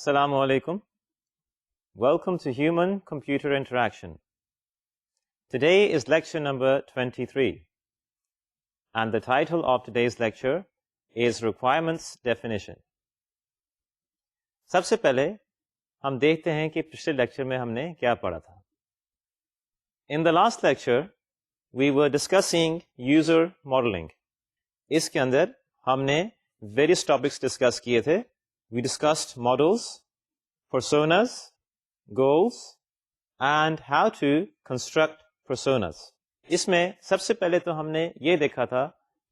Assalamu alaikum. Welcome to Human Computer Interaction. Today is lecture number 23, and the title of today's lecture is Requirements Definition. سب سے پہلے ہم دیکھتے ہیں کہ پچھلے لیکچر میں ہم نے کیا پڑھا تھا. In the last lecture, we were discussing user modeling. اس کے اندر ہم نے various topics discuss کیے تھے. We discussed models, personas, goals, and how to construct personas. اس میں سب سے پہلے تو ہم نے یہ دیکھا تھا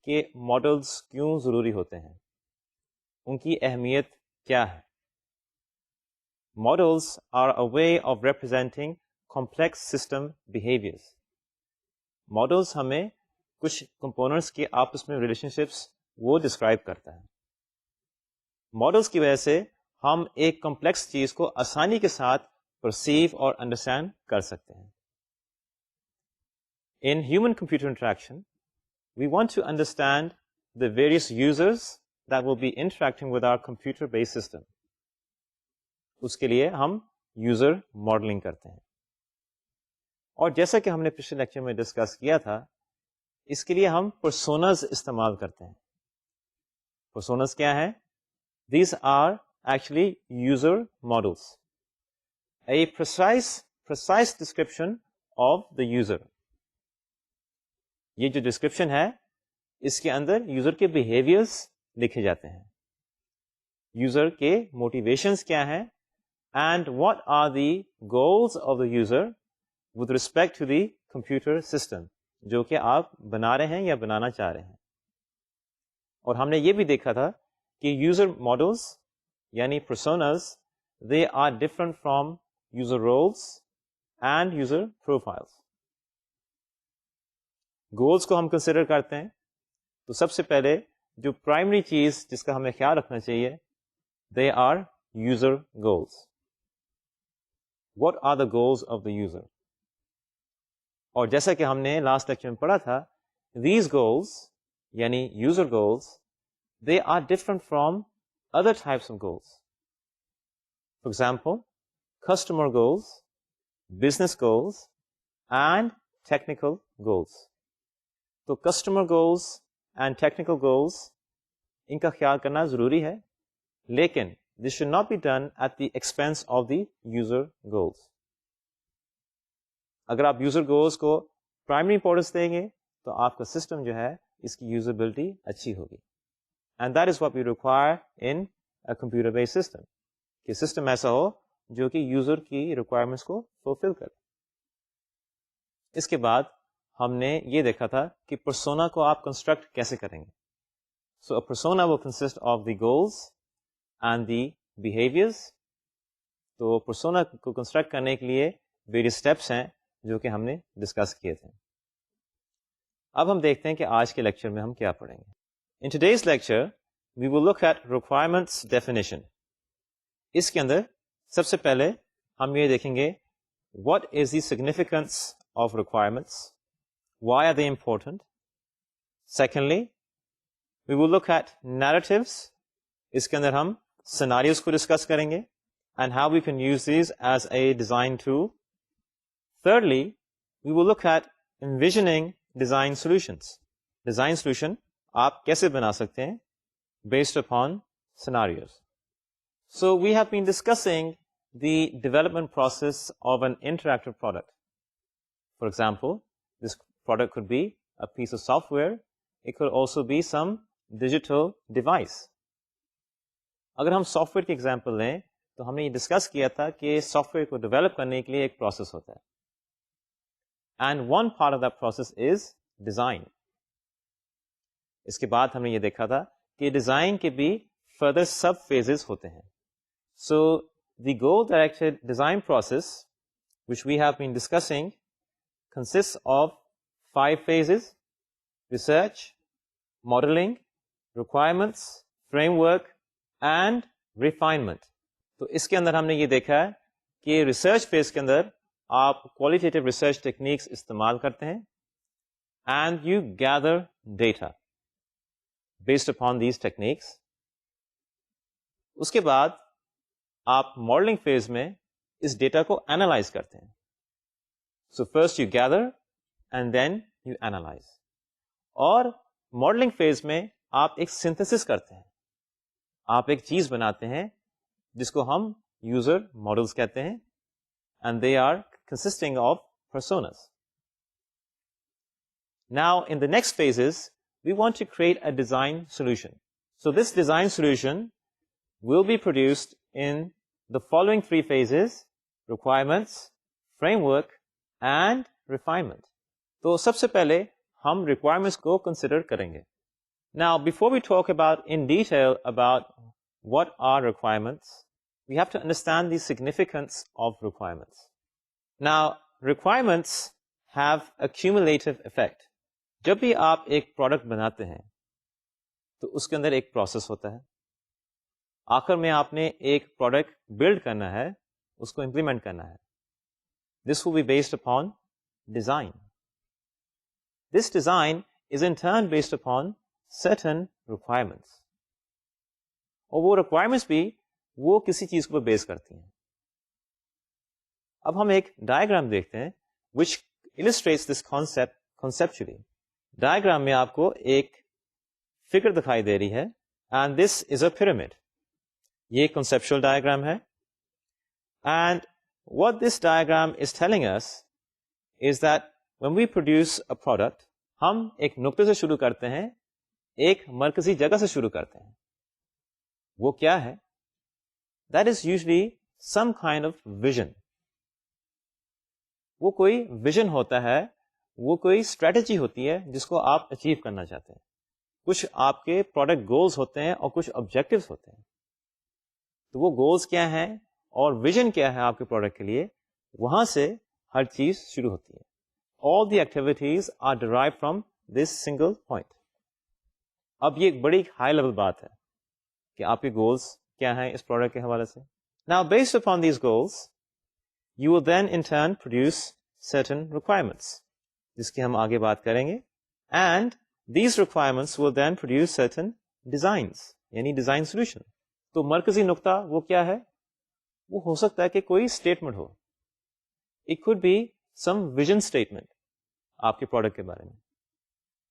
کہ ماڈلز کیوں ضروری ہوتے ہیں, ان کی اہمیت کیا ہے. Models are a way of representing complex system behaviors. Models ہمیں کچھ components کے آپس میں relationships وہ describe کرتا ہے. Models کی وجہ سے ہم ایک کمپلیکس چیز کو آسانی کے ساتھ perceive اور understand کر سکتے ہیں. In human computer interaction, we want to understand the various users that will be interacting with our computer-based system. اس کے لیے ہم یوزر ماڈلنگ کرتے ہیں, اور جیسا کہ ہم نے پچھلے لیکچر میں ڈسکس کیا تھا, اس کے لیے ہم پرسوناز استعمال کرتے ہیں. پرسوناز کیا ہے؟ These are actually user models, a precise description of the user. یہ جو ڈسکرپشن ہے اس کے اندر یوزر کے بیہیویئرز لکھے جاتے ہیں, یوزر کے موٹیویشنز کیا ہیں, and what are the goals of the user with respect to the computer system جو کہ آپ بنا رہے ہیں یا بنانا چاہ رہے ہیں. اور ہم نے یہ بھی دیکھا تھا کہ یوزر ماڈلز یعنی personas they are different from user roles and user profiles. Goals کو ہم کنسیڈر کرتے ہیں تو سب سے پہلے جو پرائمری چیز جس کا ہمیں خیال رکھنا چاہیے, they are user goals. What are the goals of the user? اور جیسا کہ ہم نے لاسٹ لیکچر میں پڑھا تھا, these goals یعنی user goals they are different from other types of goals. For example, customer goals, business goals, and technical goals. تو customer goals and technical goals ان کا خیال کرنا ضروری ہے, لیکن this should not be done at the expense of the user goals. اگر آپ user goals کو primary importance دیں گے تو آپ کا سسٹم جو ہے اس کی usability اچھی ہوگی. And that is what we require in a computer based system, کہ سسٹم ایسا ہو جو کہ یوزر کی ریکوائرمنٹس کو fulfill کرے. اس کے بعد ہم نے یہ دیکھا تھا کہ پرسونا کو آپ کنسٹرکٹ کیسے کریں گے. So a persona will consist of the goals and the behaviors. تو پرسونا کو کنسٹرکٹ کرنے کے لیے various steps ہیں جو کہ ہم نے ڈسکس کیے تھے. اب ہم دیکھتے ہیں کہ آج کے لیکچر میں ہم کیا پڑھیں گے. In today's lecture, we will look at requirements definition. اس کے اندر سب سے پہلے ہم یہ دیکھیں گے what is the significance of requirements, why are they important. Secondly, we will look at narratives. اس کے اندر ہم scenarios کو ڈسکس کریں گے and how we can use these as a design tool. Thirdly, we will look at envisioning design solutions. Design solution آپ کیسے بنا سکتے ہیں based upon scenarios. So we have been discussing the development process of an interactive product. For example, this product could be a piece of software. It could also be some digital device. اگر ہم soft where کی example لیں تو ہم نے یہ discuss کیا تھا کہ سافٹ ویئر کو ڈیولپ کرنے کے لیے ایک پروسیس ہوتا ہے, and one part of that process is design. اس کے بعد ہم نے یہ دیکھا تھا کہ ڈیزائن کے بھی فردر سب فیزز ہوتے ہیں. So the goal directed design process which we have been discussing consists of 5 phases: research, modeling, requirements, framework, and refinement. تو اس کے اندر ہم نے یہ دیکھا ہے کہ ریسرچ فیز کے اندر آپ qualitative research techniques استعمال کرتے ہیں and you gather data based upon these techniques. اس کے بعد آپ ماڈلنگ فیز میں اس ڈیٹا کو اینالائز کرتے ہیں. So first you gather and then you analyze. اور ماڈلنگ فیز میں آپ ایک سنتھسس کرتے ہیں, آپ ایک چیز بناتے ہیں جس کو ہم یوزر ماڈلس کہتے ہیں, and they are consisting of personas. Now in the next phases we want to create a design solution. So this design solution will be produced in the following 3 phases: requirements, framework and refinement. تو سب سے پہلے ہم requirements کو consider کریں گے. Now before we talk about in detail about what are requirements, we have to understand the significance of requirements. Now requirements have a cumulative effect. جب بھی آپ ایک پروڈکٹ بناتے ہیں تو اس کے اندر ایک پروسیس ہوتا ہے. آخر میں آپ نے ایک پروڈکٹ بلڈ کرنا ہے, اس کو امپلیمنٹ کرنا ہے. This will be based upon design. This design is in turn based upon certain requirements, اور وہ ریکوائرمنٹس بھی وہ کسی چیز کو بیس کرتی ہیں. اب ہم ایک ڈائیگرام دیکھتے ہیں which illustrates this concept conceptually. Diagram میں آپ کو ایک فگر دکھائی دے رہی ہے, and this is a pyramid. یہ کنسپچل ڈائیگرام ہے, and what this diagram is telling us is that when we produce a product, ہم ایک نقطے سے شروع کرتے ہیں, ایک مرکزی جگہ سے شروع کرتے ہیں. وہ کیا ہے؟ That is usually some kind of vision. وہ کوئی ویژن ہوتا ہے, وہ کوئی اسٹریٹجی ہوتی ہے جس کو آپ اچیو کرنا چاہتے ہیں. کچھ آپ کے پروڈکٹ گولز ہوتے ہیں اور کچھ آبجیکٹیوز ہوتے ہیں. تو وہ گولز کیا ہیں اور ویژن کیا ہے آپ کے پروڈکٹ کے لیے, وہاں سے ہر چیز شروع ہوتی ہے. All the activities are derived from this single point. اب یہ ایک بڑی ہائی لیول بات ہے کہ آپ کے گولز کیا ہیں اس پروڈکٹ کے حوالے سے. Now based upon these goals, you will then in turn produce certain requirements, جس کی ہم آگے بات کریں گے. And these requirements will then produce certain designs, یعنی ڈیزائن سولوشن. تو مرکزی نقطہ وہ کیا ہے؟ وہ ہو سکتا ہے کہ کوئی statement who. It could be some vision statement آپ کے پروڈکٹ کے بارے میں,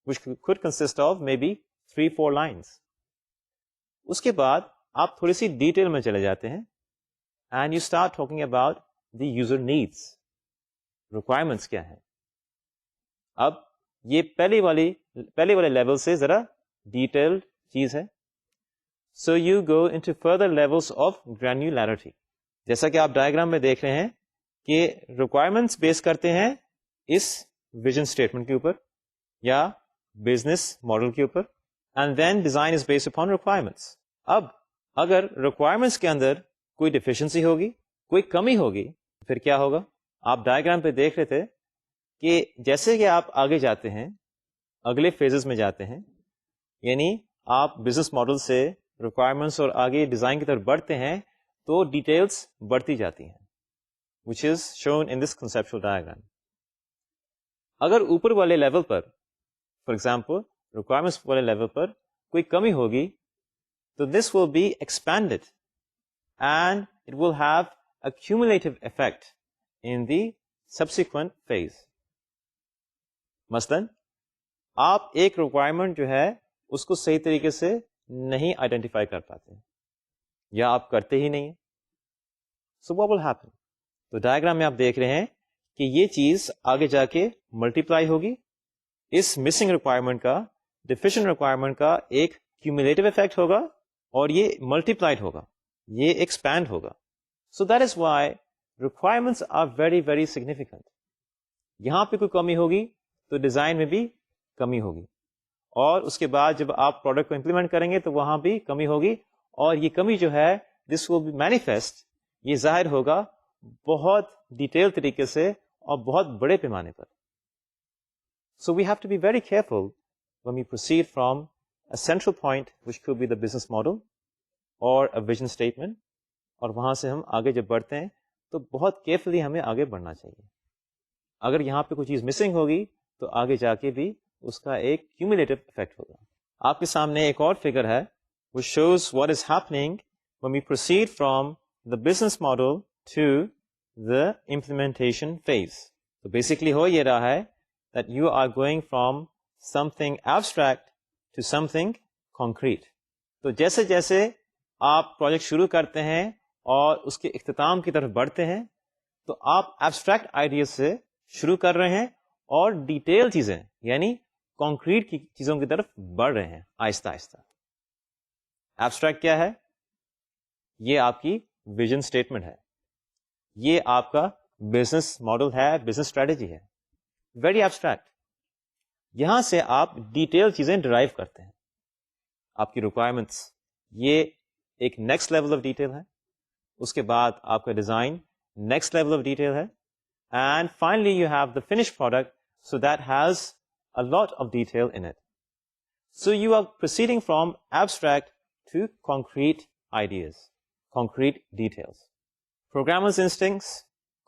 which could consist of maybe 3-4 lines. اس کے بعد آپ تھوڑی سی ڈیٹیل میں چلے جاتے ہیں, and you start talking about the user needs. requirements کیا ہیں؟ اب یہ پہلے والے لیول سے ذرا ڈیٹیلڈ چیز ہے. So you go into further levels of granularity. جیسا کہ آپ ڈائیگرام میں دیکھ رہے ہیں کہ ریکوائرمنٹس بیس کرتے ہیں اس ویژن اسٹیٹمنٹ کے اوپر یا بزنس ماڈل کے اوپر, and then design is based upon requirements. اب اگر ریکوائرمنٹس کے اندر کوئی ڈیفیشنسی ہوگی, کوئی کمی ہوگی, پھر کیا ہوگا؟ آپ ڈائیگرام پہ دیکھ رہے تھے کہ جیسے کہ آپ آگے جاتے ہیں, اگلے فیزز میں جاتے ہیں, یعنی آپ بزنس ماڈل سے ریکوائرمنٹس اور آگے ڈیزائن کی طرف بڑھتے ہیں, تو ڈیٹیلز بڑھتی جاتی ہیں, which is shown in this conceptual diagram. اگر اوپر والے level per, for example requirements والے لیول پر کوئی کمی ہوگی, تو this will be expanded and it will have a cumulative effect in the subsequent phase. مثلاً آپ ایک ریکوائرمنٹ جو ہے اس کو صحیح طریقے سے نہیں آئیڈینٹیفائی کر پاتے یا آپ کرتے ہی نہیں. سو what will happen؟ تو ڈائیگرام میں آپ دیکھ رہے ہیں کہ یہ چیز آگے جا کے ملٹیپلائی ہوگی. اس مسنگ ریکوائرمنٹ کا, ڈیفیشنٹ ریکوائرمنٹ کا ایک کیومولیٹو افیکٹ ہوگا اور یہ ملٹیپلائڈ ہوگا, یہ ایکسپینڈ ہوگا. So that is why requirements are very very significant. یہاں پہ کوئی کمی ہوگی تو ڈیزائن میں بھی کمی ہوگی, اور اس کے بعد جب آپ پروڈکٹ کو امپلیمنٹ کریں گے تو وہاں بھی کمی ہوگی, اور یہ کمی جو ہے دس ول بی مینیفیسٹ, یہ ظاہر ہوگا بہت ڈیٹیل طریقے سے اور بہت بڑے پیمانے پر. So we have to be very careful when we proceed from a central point which could be the business model or a vision statement, اور وہاں سے ہم آگے جب بڑھتے ہیں تو بہت کیئرفلی ہمیں آگے بڑھنا چاہیے. اگر یہاں پہ کوئی چیز مسنگ ہوگی تو آگے جا کے بھی اس کا ایک کیومولیٹو افیکٹ ہوگا. آپ کے سامنے ایک اور فگر ہے which shows what is happening when we proceed from the business model to the implementation phase. So basically ہو یہ رہا ہے that you are going from something abstract to something concrete. تو جیسے جیسے آپ پروجیکٹ شروع کرتے ہیں اور اس کے اختتام کی طرف بڑھتے ہیں تو آپ ایبسٹریکٹ آئیڈیاز سے شروع کر رہے ہیں اور ڈیٹیل چیزیں یعنی کانکریٹ کی چیزوں کی طرف بڑھ رہے ہیں آہستہ آہستہ. ایبسٹریکٹ کیا ہے؟ یہ آپ کی ویژن اسٹیٹمنٹ ہے, یہ آپ کا بزنس ماڈل ہے, بزنس اسٹریٹجی ہے, ویری ایبسٹریکٹ. یہاں سے آپ ڈیٹیل چیزیں ڈرائیو کرتے ہیں, آپ کی ریکوائرمنٹس, یہ ایک نیکسٹ لیول آف ڈیٹیل ہے. اس کے بعد آپ کا design next level of detail ہے, and finally you have the finish product, so that has a lot of detail in it. So you are proceeding from abstract to concrete ideas, concrete details. Programmers' instincts,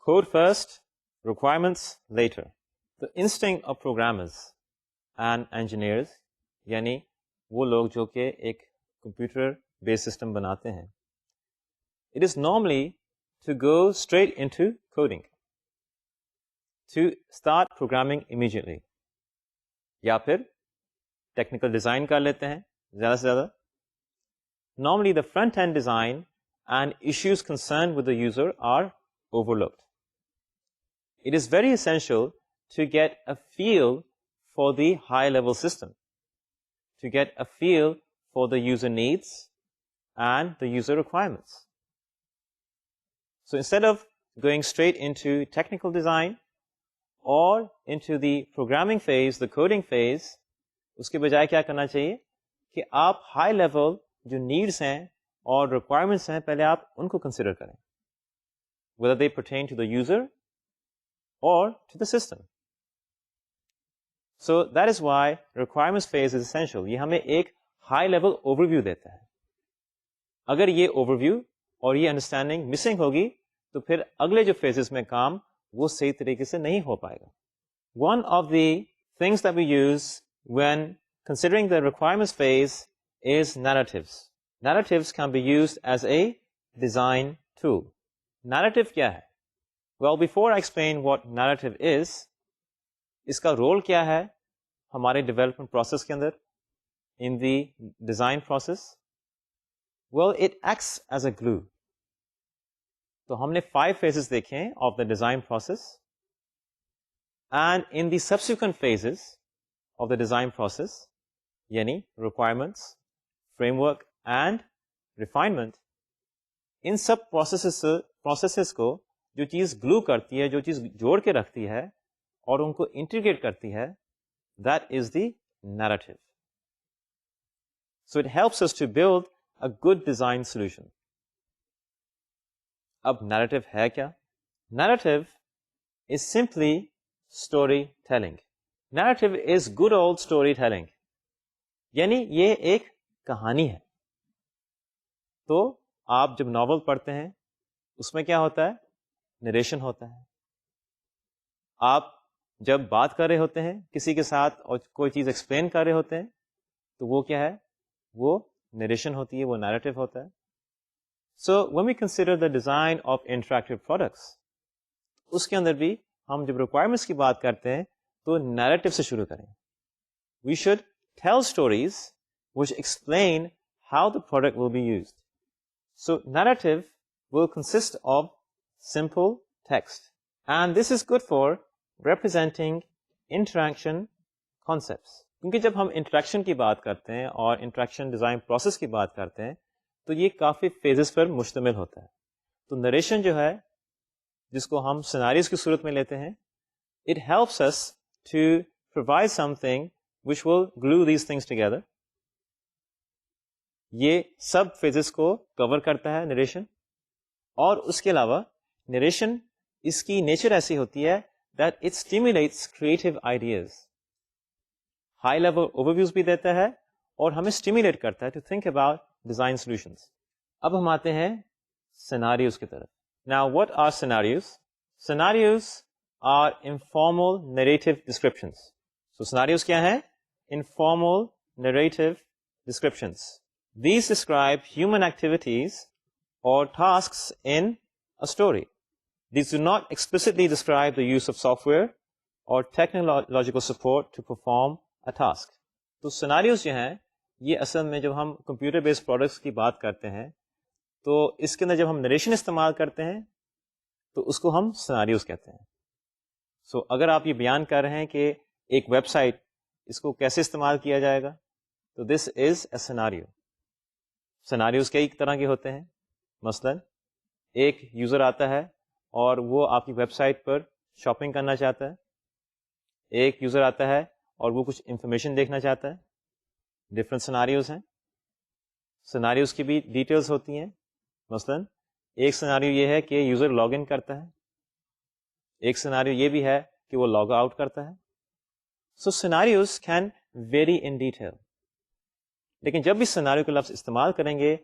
code first, requirements later. The instinct of programmers and engineers, یعنی وہ لوگ جو کہ ایک computer based system بناتے ہیں, it is normally to go straight into coding, to start programming immediately. یا پھر ٹیکنیکل ڈیزائن کر لیتے ہیں زیادہ سے زیادہ. Normally the front end design and issues concern with the user are overlooked. It is very essential to get a feel for the high level system, to get a feel for the user needs and the user requirements. So instead of going straight into technical design اور into the programming phase, the coding phase, اس کے بجائے کیا کرنا چاہیے کہ آپ high level جو نیڈس ہیں اور ریکوائرمنٹس ہیں پہلے آپ ان کو کنسیڈر کریں, whether they pertain to the user or to the system. So that is why requirements phase is essential. یہ ہمیں ایک ہائی لیول اوور ویو دیتا ہے. اگر یہ اوور ویو اور یہ انڈرسٹینڈنگ مسنگ ہوگی تو پھر اگلے جو فیزز میں کام وہ صحیح طریقے سے نہیں ہو پائے گا. One of the things that we use when considering the requirements phase is narratives. Narratives can be used as a design tool. Narrative کیا ہے؟ Well, before I explain what narrative is, اس کا رول کیا ہے ہمارے development process کے اندر, in the design process? Well, it acts as a glue. تو ہم نے 5 phases دیکھے ہیں of the design process, and in the subsequent phases of the design process, یعنی requirements, framework and refinement, in sub processes کو جو چیز glue کرتی ہے, جو چیز جوڑ کے رکھتی ہے اور ان کو انٹیگریٹ کرتی ہے, that is the narrative. So it helps us to build a good design solution. اب نیریٹو ہے کیا؟ Narrative is simply story telling. Narrative is good old story telling, یعنی یہ ایک کہانی ہے. تو آپ جب ناول پڑھتے ہیں اس میں کیا ہوتا ہے؟ نریشن ہوتا ہے. آپ جب بات کر رہے ہوتے ہیں کسی کے ساتھ اور کوئی چیز ایکسپلین کر رہے ہوتے ہیں تو وہ کیا ہے؟ وہ نریشن ہوتی ہے, وہ نیریٹو ہوتا ہے. So when we consider the design of interactive products, اس کے اندر بھی ہم جب requirements کی بات کرتے ہیں تو narrative سے شروع کریں. We should tell stories which explain how the product will be used. So narrative will consist of simple text, and this is good for representing interaction concepts. کیونکہ جب ہم انٹریکشن کی بات کرتے ہیں اور انٹریکشن ڈیزائن پروسیس کی بات کرتے ہیں تو یہ کافی فیزز پر مشتمل ہوتا ہے. تو نریشن جو ہے جس کو ہم سیناریوز کی صورت میں لیتے ہیں, it helps us to provide something which will glue these things together. یہ سب فیزز کو کور کرتا ہے نریشن. اور اس کے علاوہ نریشن اس کی نیچر ایسی ہوتی ہے that it stimulates creative ideas. High level overviews بھی دیتا ہے اور ہمیں اسٹیمولیٹ کرتا ہے to think about design solutions. اب ہم آتے ہیں سیناریوز کی طرف. Now what are scenarios? Scenarios are informal narrative descriptions. So scenarios کیا ہیں؟ Informal narrative descriptions. These describe human activities or tasks in a story. These do not explicitly describe the use of software or technological support to perform a task. تو scenarios جو ہیں یہ اصل میں جب ہم کمپیوٹر بیسڈ پروڈکٹس کی بات کرتے ہیں تو اس کے اندر جب ہم نریشن استعمال کرتے ہیں تو اس کو ہم سیناریوز کہتے ہیں. سو اگر آپ یہ بیان کر رہے ہیں کہ ایک ویب سائٹ اس کو کیسے استعمال کیا جائے گا تو دس از اے سیناریو. سیناریوز کئی طرح کے ہوتے ہیں. مثلا ایک یوزر آتا ہے اور وہ آپ کی ویب سائٹ پر شاپنگ کرنا چاہتا ہے. ایک یوزر آتا ہے اور وہ کچھ انفارمیشن دیکھنا چاہتا ہے. ڈفرینٹ سیناریوز ہیں. سیناریوز کی بھی ڈیٹیلز ہوتی ہیں. مثلا ایک سیناریو یہ ہے کہ یوزر لاگ ان کرتا ہے. ایک سیناریو یہ بھی ہے کہ وہ لاگ آؤٹ کرتا ہے. So scenarios can vary in detail. لیکن جب بھی سیناریو کا لفظ استعمال کریں گے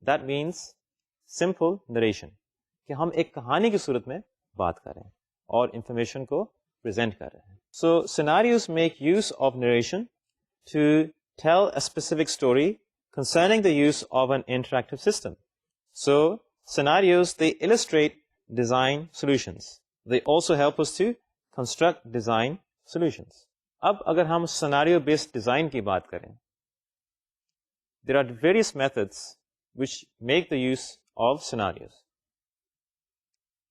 دیٹ مینس سمپل نریشن, کہ ہم ایک کہانی کی صورت میں بات کر رہے ہیں اور انفارمیشن کو پریزنٹ کر رہے ہیں. So scenarios make use of narration to tell a specific story concerning the use of an interactive system. So scenarios, they illustrate design solutions. They also help us to construct design solutions. اب اگر ہم scenario based design کی بات کریں, there are various methods which make the use of scenarios.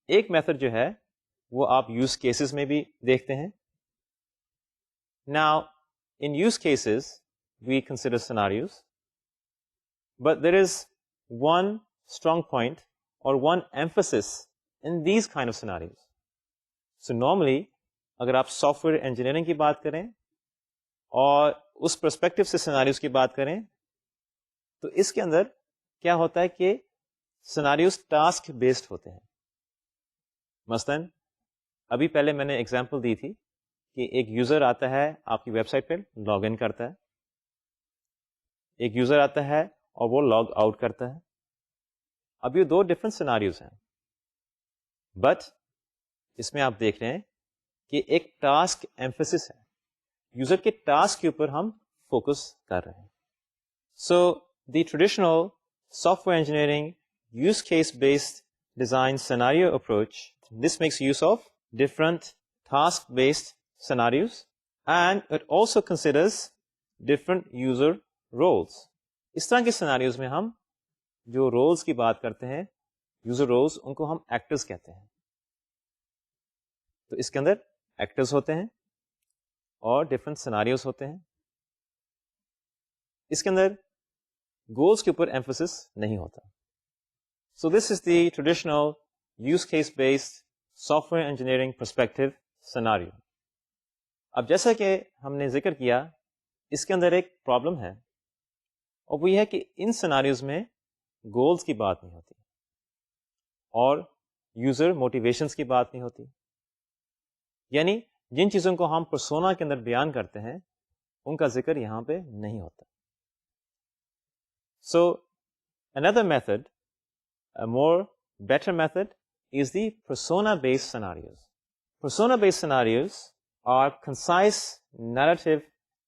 ایک method جو ہے وہ آپ use cases میں بھی دیکھتے ہیں. Now in use cases we consider scenarios, but there is one strong point or one emphasis in these kind of scenarios. So normally اگر آپ سافٹ ویئر انجینئرنگ کی بات کریں اور اس پرسپیکٹو سے سیناریوز کی بات کریں تو اس کے اندر کیا ہوتا ہے کہ سیناریوز ٹاسک بیسڈ ہوتے ہیں. مثلا ابھی پہلے میں نے ایگزامپل دی تھی کہ ایک یوزر آتا ہے آپ کی ویب سائٹ پہ لاگ ان کرتا ہے. ایک یوزر آتا ہے اور وہ لاگ آؤٹ کرتا ہے. اب یہ دو ڈفرینٹ سیناریوز ہیں, بٹ اس میں آپ دیکھ رہے ہیں کہ ایک ٹاسک ایمفیسس ہے. یوزر کے ٹاسک کے اوپر ہم فوکس کر رہے ہیں. So the traditional software engineering use case based design scenario approach, this makes use of different task based scenarios and it also considers different user roles. اس طرح کے سیناریوز میں ہم جو رولز کی بات کرتے ہیں, یوزر رولز, ان کو ہم ایکٹرز کہتے ہیں. تو اس کے اندر ایکٹرز ہوتے ہیں اور ڈفرینٹ سیناریوز ہوتے ہیں. اس کے اندر گولز کے اوپر ایمفسس نہیں ہوتا. So this is the traditional use case based software engineering perspective scenario. اب جیسا کہ ہم نے ذکر کیا, اس کے اندر ایک پرابلم ہے, اور وہ یہ ہے کہ ان سیناریوز میں گولز کی بات نہیں ہوتی اور یوزر موٹیویشنز کی بات نہیں ہوتی. یعنی جن چیزوں کو ہم پرسونا کے اندر بیان کرتے ہیں ان کا ذکر یہاں پہ نہیں ہوتا. سو another method, a more better method, is the persona based scenarios. Persona based scenarios are concise narrative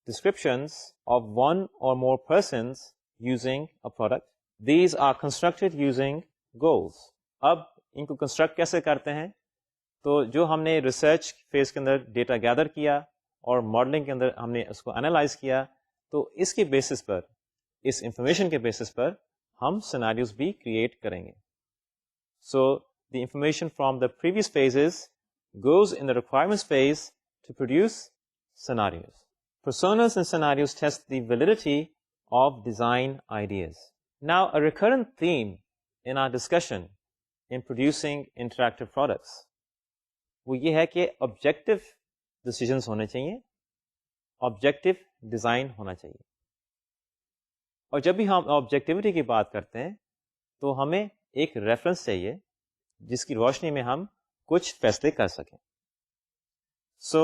descriptions of one or more persons using a product. These are constructed using goals. اب ان کو construct کیسے کرتے ہیں؟ تو جو ہم نے research phase کے اندر ڈیٹا گیدر کیا اور ماڈلنگ کے اندر ہم نے اس کو انالائز کیا, تو اس کے بیسس پر, اس انفارمیشن کے بیسس پر ہم سیناریوز بھی کریٹ کریں گے. So the information from the previous phases goes in the requirements phase to produce scenarios. Personas and scenarios test the validity of design ideas. Now, a recurrent theme in our discussion in producing interactive products, وہ یہ ہے کہ objective ڈیسیژنس ہونے چاہیے, objective design ہونا چاہیے. اور جب بھی ہم آبجیکٹیوٹی کی بات کرتے ہیں تو ہمیں ایک ریفرنس چاہیے جس کی روشنی میں ہم کچھ فیصلے کر سکیں. سو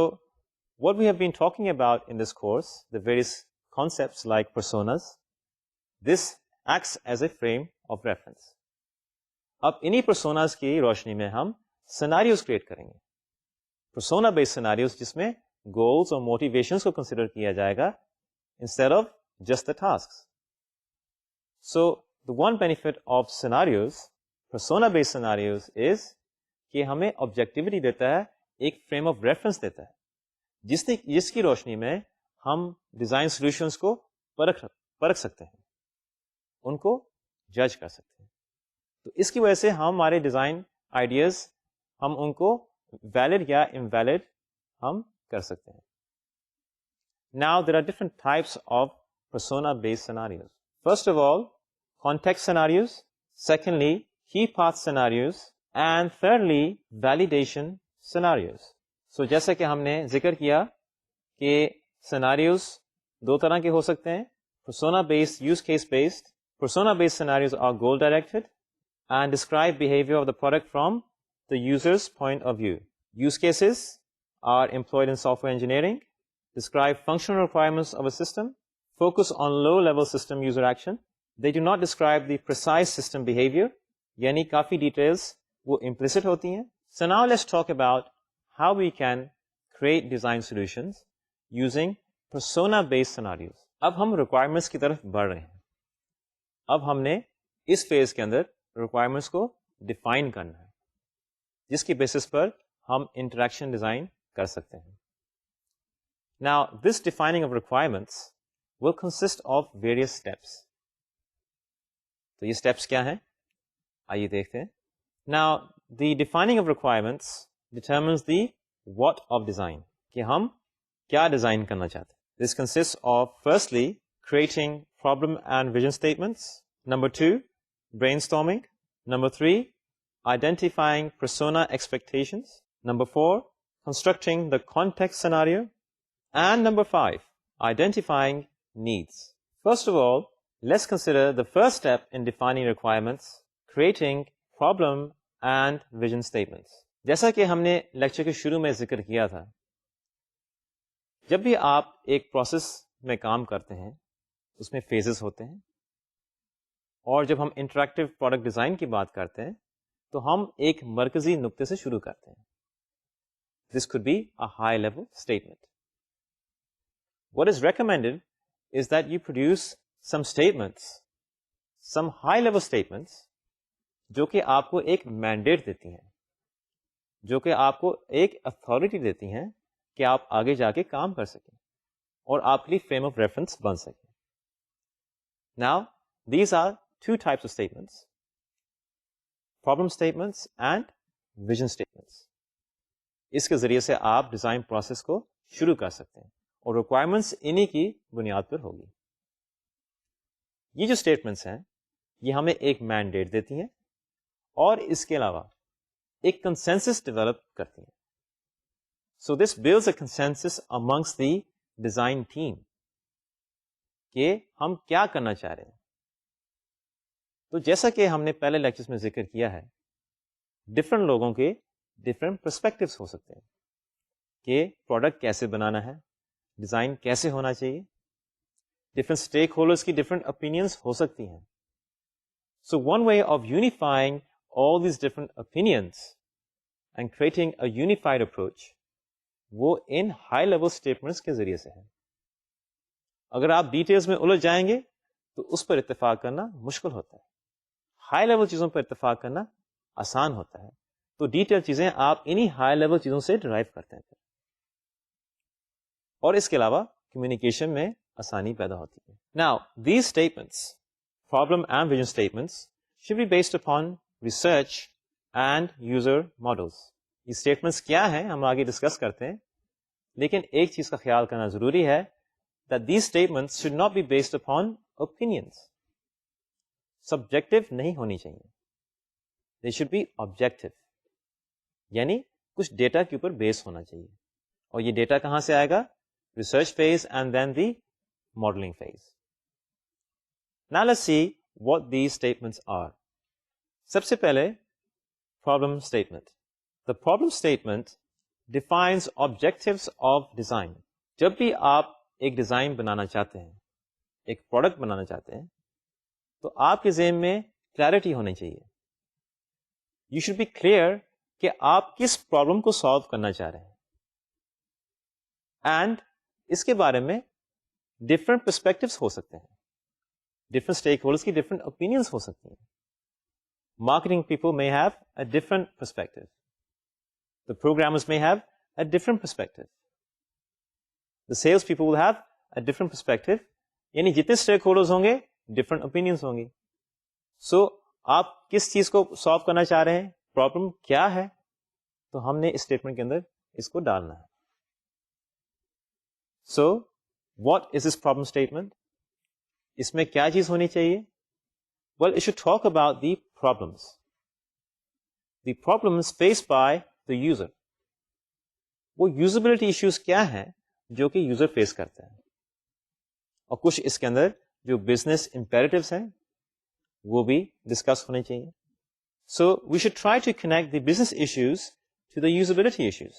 what we have been talking about in this course, the various concepts like personas, this acts as a frame of reference. اب انہی پرسوناز کی روشنی میں ہم سیناریوز کریٹ کریں گے. پرسونا بیس سیناریوز جس میں گولز اور موٹیویشنز کو کنسیڈر کیا جائے گا instead of just the tasks. So the one benefit of scenarios, persona based scenarios is کہ ہمیں آبجیکٹیوٹی دیتا ہے, ایک فریم آف ریفرنس دیتا ہے جس کی روشنی میں ہم ڈیزائن سولوشنس کو پرکھ سکتے ہیں, ان کو جج کر سکتے ہیں. تو اس کی وجہ سے ہمارے ڈیزائن آئیڈیاز ہم ان کو ویلڈ یا انویلڈ ہم کر سکتے ہیں. Now there are different types of persona based scenarios. First of all, context scenarios. Secondly, key path scenarios. And thirdly, validation scenarios. So جیسا کہ ہم نے ذکر کیا کہ scenarios دو طرح کے ہو سکتے ہیں, persona based, use case based. Persona based scenarios are goal directed and describe behavior of the product from the user's point of view. Use cases are employed in software engineering, describe functional requirements of a system, focus on low level system user action. They do not describe the precise system behavior, یعنی کافی details وہ implicit ہوتی ہیں. So now let's talk about how we can create design solutions using persona based scenarios. اب ہم requirements کی طرف بڑھ رہے ہیں. اب ہم نے اس فیز کے اندر requirements کو define کرنا ہے, جس کی بیسس پر ہم interaction ڈیزائن کر سکتے ہیں. Now this defining of requirements will consist of various steps. تو یہ steps کیا ہیں آئیے دیکھتے ہیں. Now the defining of requirements determines the what of design, کہ ہم کیا ڈیزائن کرنا چاہتے ہیں. This consists of firstly creating problem and vision statements. Number 2, brainstorming. Number 3, identifying persona expectations. Number 4, constructing the context scenario. And number 5, identifying needs. First of all, let's consider the first step in defining requirements, creating problem and vision statements. جیسا کہ ہم نے lecture کے شروع میں ذکر کیا تھا, جب بھی آپ ایک پروسیس میں کام کرتے ہیں اس میں فیزز ہوتے ہیں, اور جب ہم انٹریکٹیو پروڈکٹ ڈیزائن کی بات کرتے ہیں تو ہم ایک مرکزی نقطے سے شروع کرتے ہیں. This could be a high level statement. What is recommended is that you produce some statements, some high level statements, جو کہ آپ کو ایک مینڈیٹ دیتی ہیں, جو کہ آپ کو ایک اتھارٹی دیتی ہیں کہ آپ آگے جا کے کام کر سکیں اور آپ کے لیے فریم آف ریفرنس بن سکیں. Now, these are two types of statements: problem statements and vision statements. اس کے ذریعے سے آپ ڈیزائن پروسیس کو شروع کر سکتے ہیں اور ریکوائرمنٹس انہی کی بنیاد پر ہوگی. یہ جو اسٹیٹمنٹس ہیں یہ ہمیں ایک مینڈیٹ دیتی ہیں اور اس کے علاوہ ایک کنسنسس ڈیولپ کرتی ہیں. So this builds a consensus amongst the design team کہ ہم کیا کرنا چاہ رہے ہیں. تو جیسا کہ ہم نے پہلے لیکچرز میں ذکر کیا ہے, ڈفرنٹ لوگوں کے ڈفرنٹ پرسپیکٹوس ہو سکتے ہیں کہ پروڈکٹ کیسے بنانا ہے, ڈیزائن کیسے ہونا چاہیے. ڈفرنٹ اسٹیک ہولڈرس کی ڈفرنٹ اوپینینس ہو سکتی ہیں. So one way of unifying all these different opinions and creating a unified approach, وہ ان high level statements کے ذریعے سے ہے. اگر آپ ڈیٹیلز میں الجھ جائیں گے تو اس پر اتفاق کرنا مشکل ہوتا ہے. ہائی لیول چیزوں پر اتفاق کرنا آسان ہوتا ہے. تو ڈیٹیل چیزیں آپ انہی ہائی لیول چیزوں سے ڈرائیو کرتے ہیں, اور اس کے علاوہ کمیونیکیشن میں آسانی پیدا ہوتی ہے. Now these statements, problem and vision statements, should be based upon research and user models. یہ statements کیا ہیں ہم آگے ڈسکس کرتے ہیں, لیکن ایک چیز کا خیال کرنا ضروری ہے that these statements should not be based upon opinions. Subjective نہیں ہونی چاہیے. They should be objective. یعنی کچھ ڈیٹا کے اوپر بیس ہونا چاہیے, اور یہ ڈیٹا کہاں سے آئے گا؟ Research phase and then the modelling phase. Now let's see what these statements are. سب سے پہلے problem statement. The problem statement defines objectives of design. جب بھی آپ ایک ڈیزائن بنانا چاہتے ہیں, ایک پروڈکٹ بنانا چاہتے ہیں, تو آپ کے ذہن میں کلیئرٹی ہونی چاہیے. You should be clear کہ آپ کس پرابلم کو سالو کرنا چاہ رہے ہیں, اینڈ اس کے بارے میں ڈفرنٹ پرسپیکٹوس ہو سکتے ہیں, different stakeholders کی different opinions ہو سکتی ہیں. Marketing people may have a different perspective. The programmers may have a different perspective. The sales people will have a different perspective. یعنی جتنے stakeholders ہوں گے different opinions ہوں گی. So آپ کس چیز کو سالو کرنا چاہ رہے ہیں, پرابلم کیا ہے, تو ہم نے اس اسٹیٹمنٹ کے اندر اس کو ڈالنا ہے. So what is this problem statement? اس میں کیا چیز ہونی چاہیے؟ Well it should talk about the problems faced by the user. وہ یوزبلٹی ایشوز کیا ہیں جو کہ یوزر فیس کرتا ہے, اور کچھ اس کے اندر جو بزنس امپیریٹیوز ہیں وہ بھی ڈسکس ہونے چاہیے. So we should try to connect the business issues to the usability issues.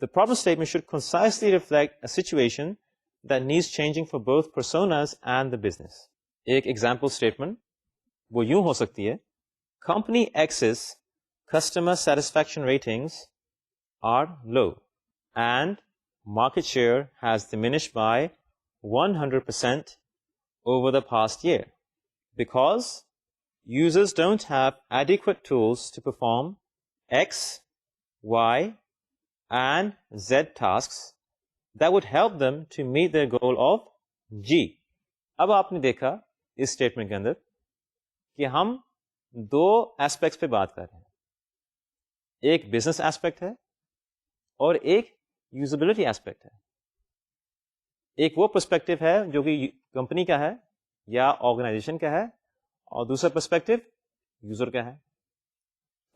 The problem statement should concisely reflect a situation that needs changing for both personas and the business. ایک example statement وہ یوں ہو سکتی ہے, Company X's customer satisfaction ratings are low and market share has diminished by 100% over the past year because users don't have adequate tools to perform X, Y, and Z tasks that would help them to meet their goal of G. اب آپ نے دیکھا اس statement کے اندر کہ ہم دو aspects پہ بات کر رہے ہیں. ایک بزنس ایسپیکٹ ہے اور ایک یوزبلٹی ایسپیکٹ ہے. ایک وہ پرسپیکٹو ہے جو کہ کمپنی کا ہے یا آرگنائزیشن کا ہے, اور دوسرا پرسپیکٹو یوزر کا ہے.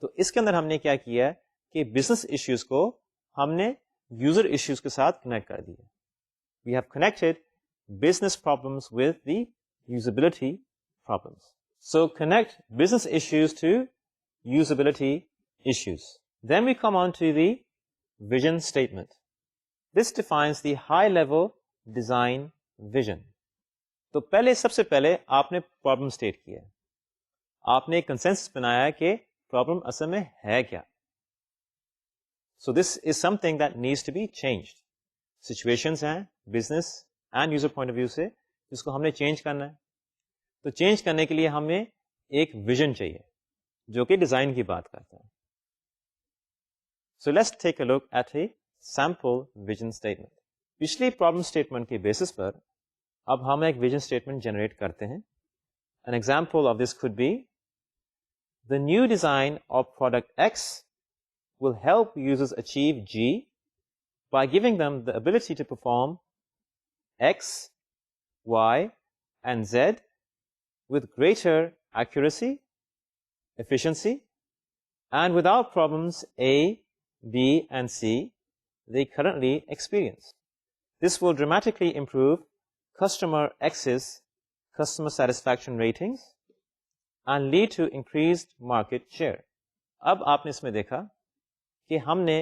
تو اس کے اندر ہم نے کیا کیا ہے کہ بزنس ایشوز کو ہم نے یوزر ایشوز کے ساتھ کنیکٹ کر دیا. We have connected business problems with the usability problems. So connect business issues to usability issues. Then we come on to the vision statement. This defines the high level design vision. تو سب سے پہلے آپ نے problem state کیا, آپ نے ایک کنسنسس بنایا کہ پرابلم اصل میں ہے کیا. So this is something that needs to be changed. Situations ہیں business and user point of view سے جس کو ہم نے چینج کرنا ہے. تو چینج کرنے کے لیے ہمیں ایک ویژن چاہیے جو کہ ڈیزائن کی بات کرتا ہے. So let's take a look at a sample vision statement. پچھلی پرابلم اسٹیٹمنٹ کے بیسس پر اب ہم ایک ویژن اسٹیٹمنٹ جنریٹ کرتے ہیں. An example of this could be the new design of product X will help users achieve G by giving them the ability to perform X, Y, and Z with greater accuracy, efficiency, and without problems A, B, and C they currently experience. This will dramatically improve customer X's customer satisfaction ratings and lead to increased market share. اب آپ نے اس میں دیکھا کہ ہم نے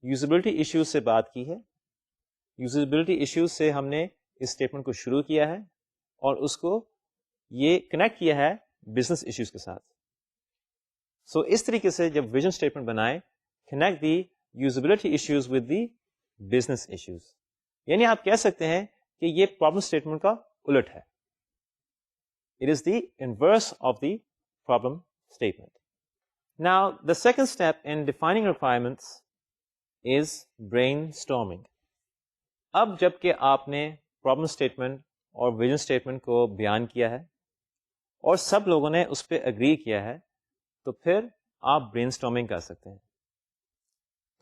usability issues سے بات کی ہے. یوزبلٹی ایشوز سے ہم نے اس اسٹیٹمنٹ کو شروع کیا ہے اور اس کو یہ کنیکٹ کیا ہے بزنس ایشوز کے ساتھ. سو اس طریقے سے جب ویژن اسٹیٹمنٹ بنائے, connect the usability issues with the business issues. یعنی آپ کہہ سکتے ہیں کہ یہ پرابلم اسٹیٹمنٹ کا الٹ ہے. It is the inverse of the problem statement. Now, the second step in defining requirements is brainstorming. اب جب کہ آپ نے پرابلم اسٹیٹمنٹ اور ویژن اسٹیٹمنٹ کو بیان کیا ہے اور سب لوگوں نے اس پہ اگری کیا ہے, تو پھر آپ برین اسٹارمنگ کر سکتے ہیں.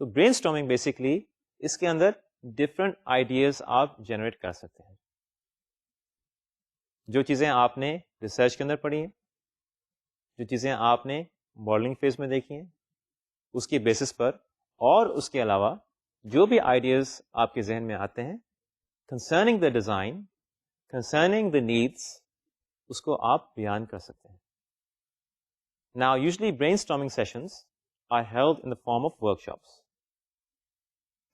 تو برین اسٹارمنگ بیسکلی اس کے اندر ڈفرینٹ آئیڈیاز آپ جنریٹ کر سکتے ہیں. جو چیزیں آپ نے ریسرچ کے اندر پڑھی ہیں, جو چیزیں آپ نے ماڈلنگ فیز میں دیکھی ہیں, اس کی بیسس پر, اور اس کے علاوہ جو بھی آئیڈیاز آپ کے ذہن میں آتے ہیں concerning the design, concerning the needs, اس کو آپ بیان کر سکتے ہیں. Now, usually brainstorming sessions are held in the form of workshops.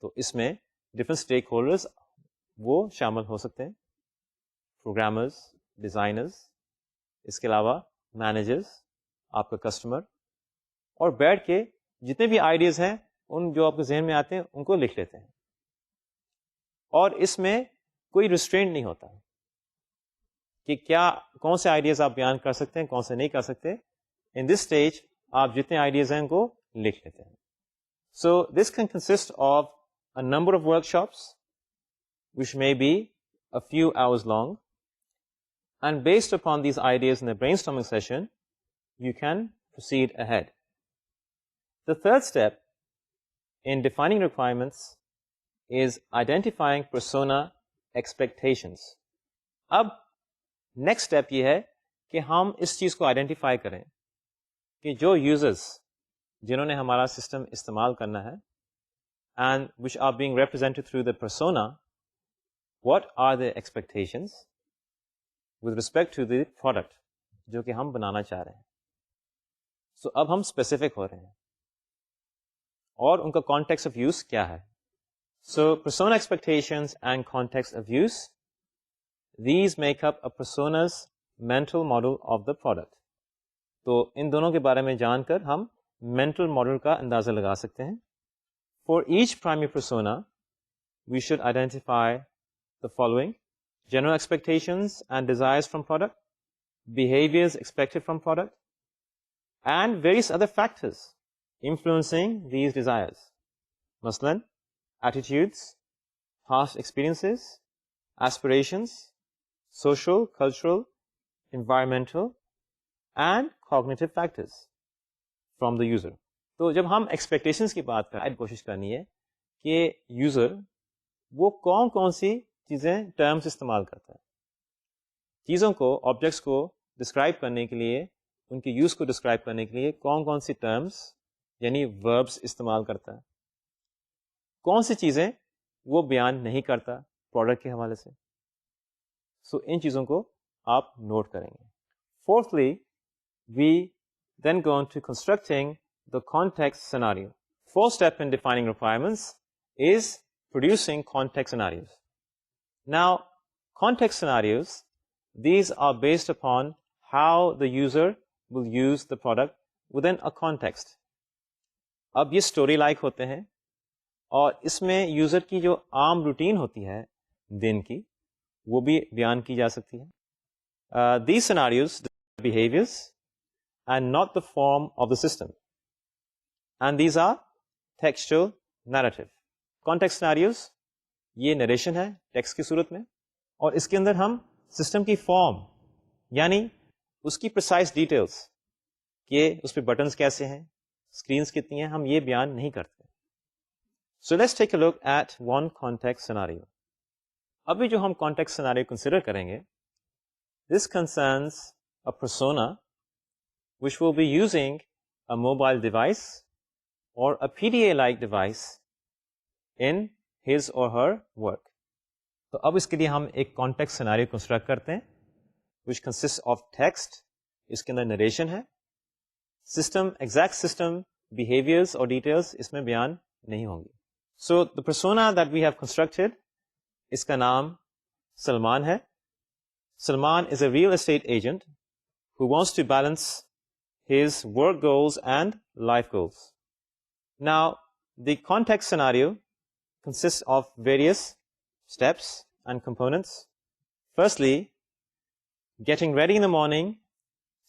تو اس میں different stakeholders وہ شامل ہو سکتے ہیں, پروگرامرز, ڈیزائنرز, اس کے علاوہ مینیجرز, آپ کا کسٹمر, اور بیٹھ کے جتنے بھی آئیڈیاز ہیں ان جو آپ کے ذہن میں آتے ہیں ان کو لکھ لیتے ہیں. اور اس میں کوئی ریسٹرینٹ نہیں ہوتا کہ کیا کون سے آئیڈیاز آپ بیان کر سکتے ہیں, کون سے نہیں کر سکتے. ان دس اسٹیج آپ جتنے آئیڈیاز ہیں ان کو لکھ لیتے ہیں. So this can consist of a number of workshops which may be a few hours long, and based upon these ideas in the brainstorming session you can proceed ahead. The third step in defining requirements is identifying persona expectations. اب next step یہ ہے کہ ہم اس چیز کو identify کریں کہ جو یوزرس جنہوں نے ہمارا سسٹم استعمال کرنا ہے and which are being represented through the persona, what are their expectations with respect to the product جو کہ ہم بنانا چاہ رہے ہیں. سو اب ہم اسپیسیفک ہو رہے ہیں اور ان کا کانٹیکسٹ آف یوز کیا ہے. سو persona expectations and context of use, these make up a persona's mental model of the product. تو ان دونوں کے بارے میں جان کر ہم مینٹل ماڈل کا اندازہ لگا سکتے ہیں. For each primary persona, we should identify the following: general expectations and desires from product, behaviors expected from product, and various other factors influencing these desires. Maslan, attitudes, past experiences, aspirations, social, cultural, environmental, and cognitive factors from the user. تو جب ہم expectations کی بات کریں کوشش کرنی ہے کہ یوزر وہ کون کون سی چیزیں ٹرمز استعمال کرتا ہے. چیزوں کو, آبجیکٹس کو ڈسکرائب کرنے کے لیے, ان کے یوز کو ڈسکرائب کرنے کے لیے کون کون سی ٹرمز یعنی وربس استعمال کرتا ہے, کون سی چیزیں وہ بیان نہیں کرتا پروڈکٹ کے حوالے سے. سو ان چیزوں کو آپ نوٹ کریں گے. Fourthly, we then go on to constructing the context scenario. Fourth step in defining requirements is producing context scenarios. Now, context scenarios, these are based upon how the user will use the product within a context. اب یہ story like ہوتے ہیں اور اس میں user کی جو عام routine ہوتی ہے دن کی وہ بھی بیان کی جا سکتی ہے. These scenarios, the behaviors and not the form of the system. And these are textual narrative. Context scenarios, یہ نریشن ہے ٹیکسٹ کی صورت میں, اور اس کے اندر ہم سسٹم کی فارم یعنی اس کی پریسائز ڈیٹیلس کہ اس پہ بٹنس کیسے ہیں, اسکرینس کتنی ہیں, ہم یہ بیان نہیں کرتے. So let's take a look at one context scenario. ابھی جو ہم context scenario consider کریں گے, this concerns a persona which will be using a mobile device or a PDA-like device in his or her work. تو اب اس کے لیے ہم ایک کانٹیکسٹ سیناریو کنسٹرکٹ کرتے ہیں which consists of text. اس کے اندر نریشن ہے. سسٹم, ایگزیکٹ سسٹم بیہیویئرس اور ڈیٹیلس اس میں بیان نہیں ہوں گی. سو the persona that we have constructed, اس کا نام سلمان ہے. Salman is a real estate agent who wants to balance his work goals and life goals. Now, the context scenario consists of various steps and components. Firstly, getting ready in the morning,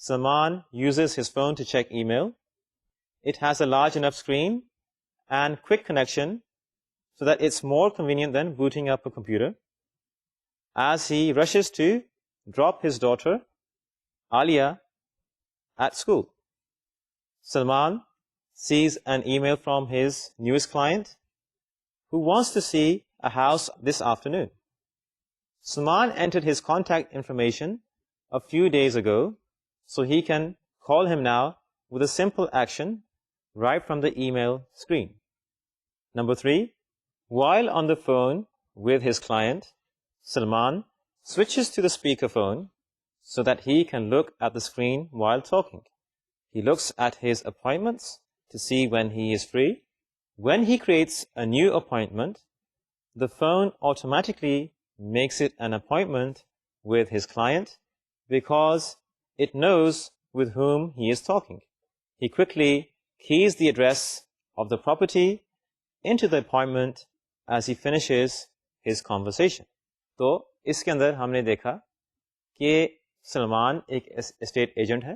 Salman uses his phone to check email. It has a large enough screen and quick connection so that it's more convenient than booting up a computer. As he rushes to drop his daughter, Alia, at school, Salman sees an email from his newest client who wants to see a house this afternoon. Salman entered his contact information a few days ago, so he can call him now with a simple action right from the email screen. Number 3, while on the phone with his client, Salman switches to the speakerphone so that he can look at the screen while talking. He looks at his appointments to see when he is free. When he creates a new appointment, the phone automatically makes it an appointment with his client because it knows with whom he is talking. He quickly keys the address of the property into the appointment as he finishes his conversation. تو اس کے اندر ہم نے دیکھا کہ سلمان ایک estate agent ہے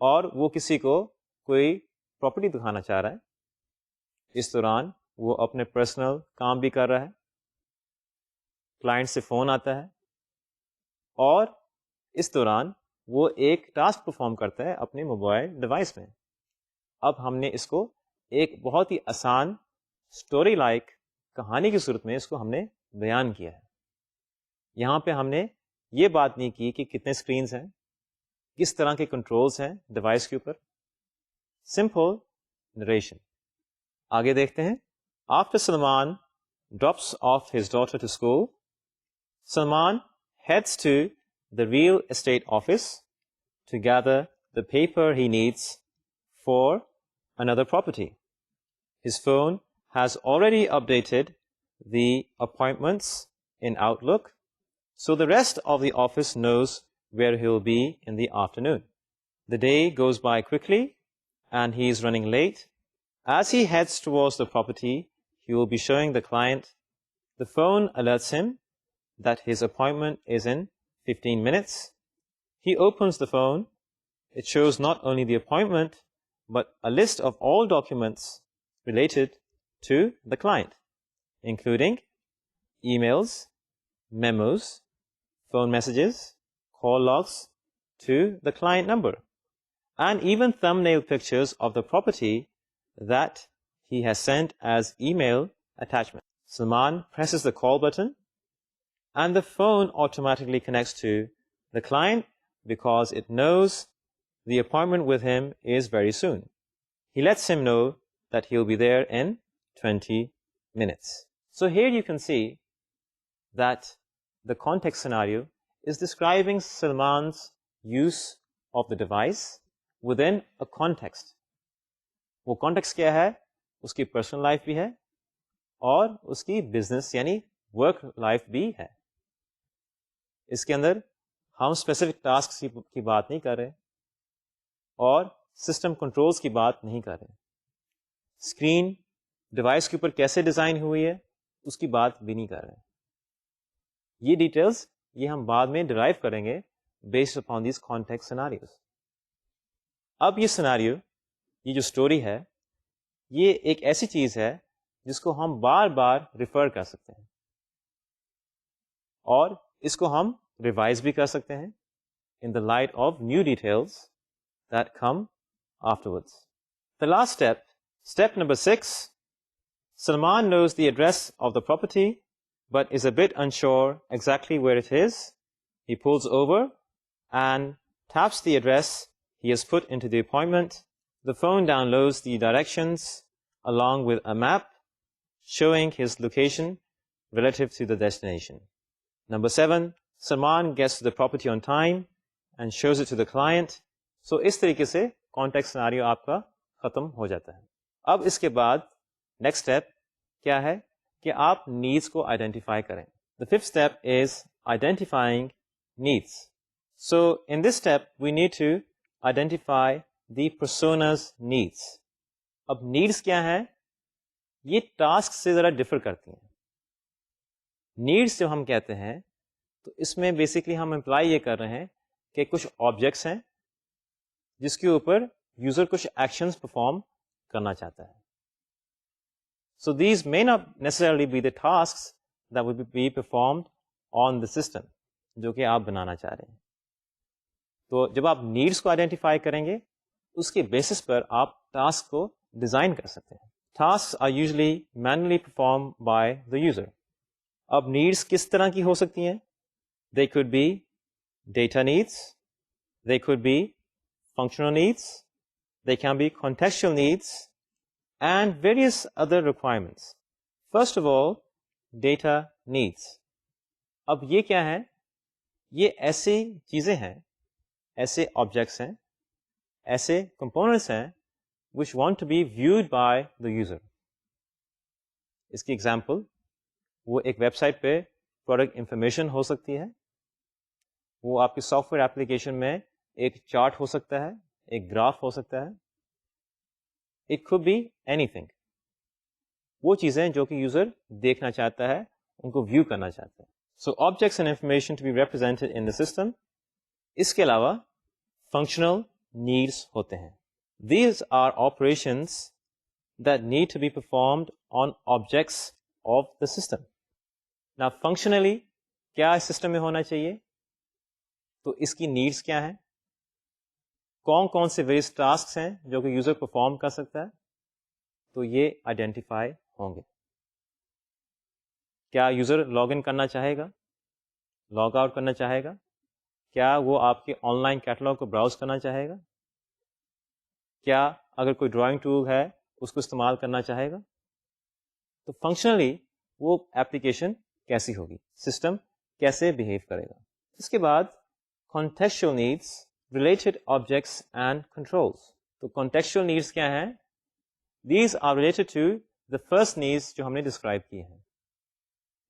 اور وہ کسی کو کوئی پراپرٹی دکھانا چاہ رہا ہے. اس دوران وہ اپنے پرسنل کام بھی کر رہا ہے, کلائنٹ سے فون آتا ہے, اور اس دوران وہ ایک ٹاسک پرفارم کرتا ہے اپنے موبائل ڈیوائس میں. اب ہم نے اس کو ایک بہت ہی آسان اسٹوری لائک کہانی کی صورت میں اس کو ہم نے بیان کیا ہے. یہاں پہ ہم نے یہ بات نہیں کی کہ کتنے اسکرینز ہیں, کس طرح کے کنٹرولز ہیں ڈیوائس کے اوپر. Simple narration. آگے دیکھتے ہیں. After Salman drops off his daughter to school, Salman heads to the real estate office to gather the paper he needs for another property. His phone has already updated the appointments in Outlook, so the rest of the office knows where he'll be in the afternoon. The day goes by quickly and he is running late. As he heads towards the property he will be showing the client, the phone alerts him that his appointment is in 15 minutes. He opens the phone. It shows not only the appointment, but a list of all documents related to the client, including emails, memos, phone messages, call logs to the client number, and even thumbnail pictures of the property that he has sent as email attachment. Salman presses the call button, and the phone automatically connects to the client because it knows the appointment with him is very soon. He lets him know that he'll be there in 20 minutes. So here you can see that the context scenario is describing Salman's use of the device within a context. وہ context کیا ہے؟ اس کی personal life بھی ہے اور اس کی business یعنی work life بھی ہے. اس کے اندر ہم اسپیسیفک ٹاسک کی بات نہیں کر رہے اور سسٹم کنٹرولز کی بات نہیں کر رہے. اسکرین ڈیوائس کے اوپر کیسے ڈیزائن ہوئی ہے اس کی بات بھی نہیں کر رہے. یہ ڈیٹیلز یہ ہم بعد میں ڈرائیو کریں گے based upon these context scenarios. اب یہ سیناریو یہ جو اسٹوری ہے یہ ایک ایسی چیز ہے جس کو ہم بار بار ریفر کر سکتے ہیں اور اس کو ہم ریوائز بھی کر سکتے ہیں in the light of new details that come afterwards. The last step, step number 6, Salman knows the address of the property but is a bit unsure exactly where it is. He pulls over and taps the address he has put into the appointment. The phone downloads the directions along with a map showing his location relative to the destination. Number 7, Salman gets to the property on time and shows it to the client. So اس طریقے سے context scenario آپ کا ختم ہو جاتا ہے. اب اس کے بعد نیکسٹ اسٹیپ کیا ہے کہ آپ نیڈس کو آئیڈینٹیفائی کریں. The fifth step is identifying needs. So in this step we need to identify the persona's needs. اب نیڈس کیا ہیں؟ یہ ٹاسک سے ذرا ڈفر کرتی ہیں. نیڈس جب ہم کہتے ہیں تو اس میں بیسکلی ہم امپلائی یہ کر رہے ہیں کہ کچھ آبجیکٹس ہیں جس کے اوپر یوزر کچھ ایکشنز پرفارم کرنا چاہتا ہے. So these may not necessarily be the tasks that will be performed on the system جو کہ آپ بنانا چاہ رہے ہیں. تو جب آپ نیڈس کو آئیڈینٹیفائی کریں گے اس کے بیسس پر آپ ٹاسک کو ڈیزائن کر سکتے ہیں. Tasks are usually manually perform by the user. اب نیڈس کس طرح کی ہو سکتی ہیں؟ They could be data needs, they could be functional needs, they can be contextual needs, and various other requirements. First of all, data needs. اب یہ کیا ہے؟ یہ ایسی چیزیں ہیں، ایسے آبجیکٹس ہیں، ایسے کمپوننٹس ہیں which want to be viewed by the user. اس کی ایگزامپل وہ ایک ویب سائٹ پہ پروڈکٹ انفارمیشن ہو سکتی ہے، وہ آپ کی سافٹ ویئر ایپلیکیشن میں ایک چارٹ ہو سکتا ہے، ایک گراف ہو سکتا ہے. It could be anything. وہ چیزیں جو کہ یوزر دیکھنا چاہتا ہے، ان کو ویو کرنا چاہتا ہے. So objects and information to be represented in the system. اس کے علاوہ functional needs ہوتے ہیں. These are operations that need to be performed on objects of the system. Now functionally کیا اس سسٹم میں ہونا چاہیے؟ تو اس کی نیڈس کیا ہیں؟ کون کون سے ویریس ٹاسکس ہیں جو کہ یوزر پرفارم کر سکتا ہے؟ تو یہ آئیڈینٹیفائی ہوں گے. کیا یوزر لاگ ان کرنا چاہے گا؟ لاگ آؤٹ کرنا چاہے گا؟ کیا وہ آپ کے آن لائن کیٹلاگ کو براؤز کرنا چاہے گا؟ کیا اگر کوئی ڈرائنگ ٹول ہے اس کو استعمال کرنا چاہے گا؟ تو فنکشنلی وہ ایپلیکیشن کیسی ہوگی، سسٹم کیسے بیہیو کرے گا. اس کے بعد contextual needs, related objects and controls. تو contextual needs کیا ہیں؟ These are related to the first needs جو ہم نے describe کی ہیں،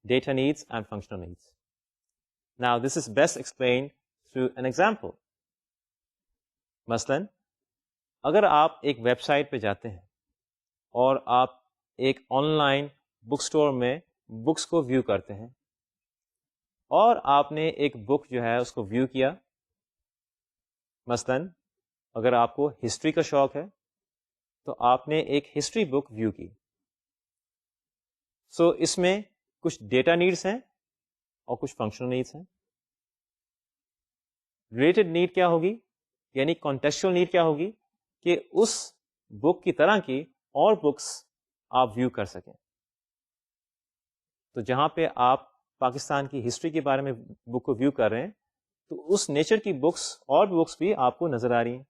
data needs and functional needs. Now this is best explained through an example. مثلاً اگر آپ ایک ویب سائٹ پہ جاتے ہیں اور آپ ایک آن لائن بک اسٹور میں بکس کو ویو کرتے ہیں اور آپ نے ایک بک جو ہے اس کو ویو کیا، مثلاً اگر آپ کو ہسٹری کا شوق ہے تو آپ نے ایک ہسٹری بک ویو کی. سو اس میں کچھ ڈیٹا نیڈس ہیں اور کچھ فنکشنل نیڈس ہیں. ریلیٹڈ نیڈ کیا ہوگی، یعنی کانٹیکسچوئل نیڈ کیا ہوگی کہ اس بک کی طرح کی اور بکس آپ ویو کر سکیں. تو جہاں پہ آپ پاکستان کی ہسٹری کے بارے میں بک کو ویو کر رہے ہیں تو اس نیچر کی بکس اور بکس بھی آپ کو نظر آ رہی ہیں.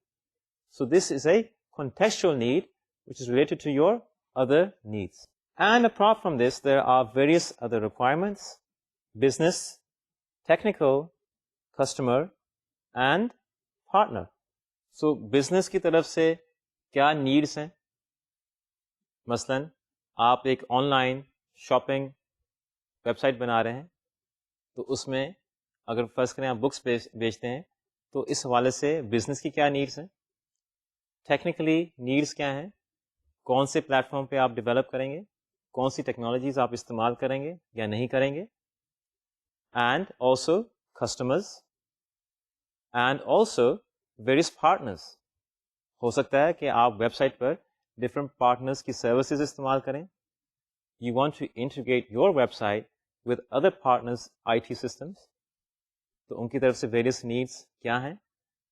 So this is a contextual need which is related to your other needs. And apart from this, there are various other requirements: business, technical, customer, and partner. So business کی طرف سے کیا نیڈس ہیں؟ مثلاً آپ ایک online shopping website بنا رہے ہیں تو اس میں اگر فرض کریں آپ بکس بیچتے ہیں تو اس حوالے سے بزنس کی کیا نیڈس ہیں، ٹیکنیکلی نیڈس کیا ہیں، کون سے پلیٹ فارم پہ آپ ڈیولپ کریں گے، کون سی ٹیکنالوجیز آپ استعمال کریں گے یا نہیں کریں گے. And also customers and also various partners. ہو سکتا ہے کہ آپ ویب سائٹ پر ڈفرنٹ پارٹنرز کی سروسز استعمال کریں. You want to integrate your website with other partners IT systems. تو ان کی طرف سے ویریس نیڈس کیا ہیں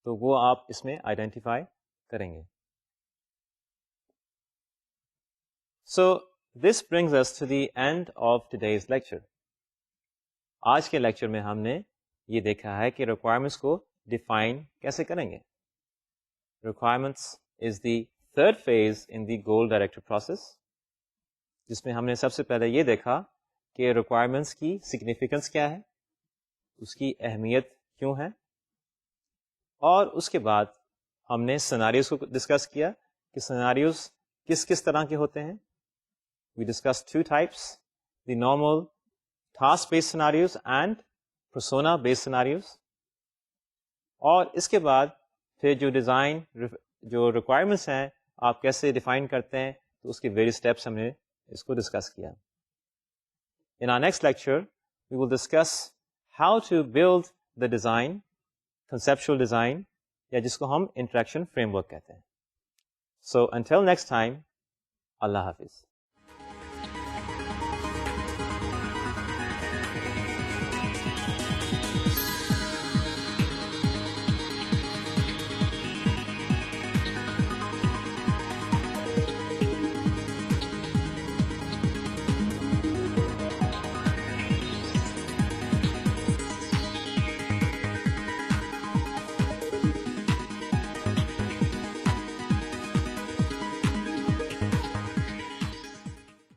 تو وہ آپ اس میں آئیڈینٹیفائی کریں گے. So this brings us to the end of today's lecture. آج کے لیکچر میں ہم نے یہ دیکھا ہے کہ ریکوائرمنٹس کو ڈیفائن کیسے کریں گے. Requirements is the third phase in the goal directed process, جس میں ہم نے سب سے پہلے یہ دیکھا کہ ریکوائرمنٹس کی سگنیفیکنس کیا ہے، اس کی اہمیت کیوں ہے، اور اس کے بعد ہم نے سیناریوز کو ڈسکس کیا کہ سیناریوز کس کس طرح کے ہوتے ہیں. We discuss two types: the normal task based scenarios and persona based scenarios. اور اس کے بعد پھر جو ڈیزائن جو ریکوائرمنٹس ہیں آپ کیسے ڈیفائن کرتے ہیں تو اس کے ویریس اسٹیپس ہم نے اس کو ڈسکس کیا. In our next lecture, we will discuss how to build the design, conceptual design, یا جس کو ہم انٹریکشن فریم ورک کہتے ہیں. So until next time, اللہ حافظ.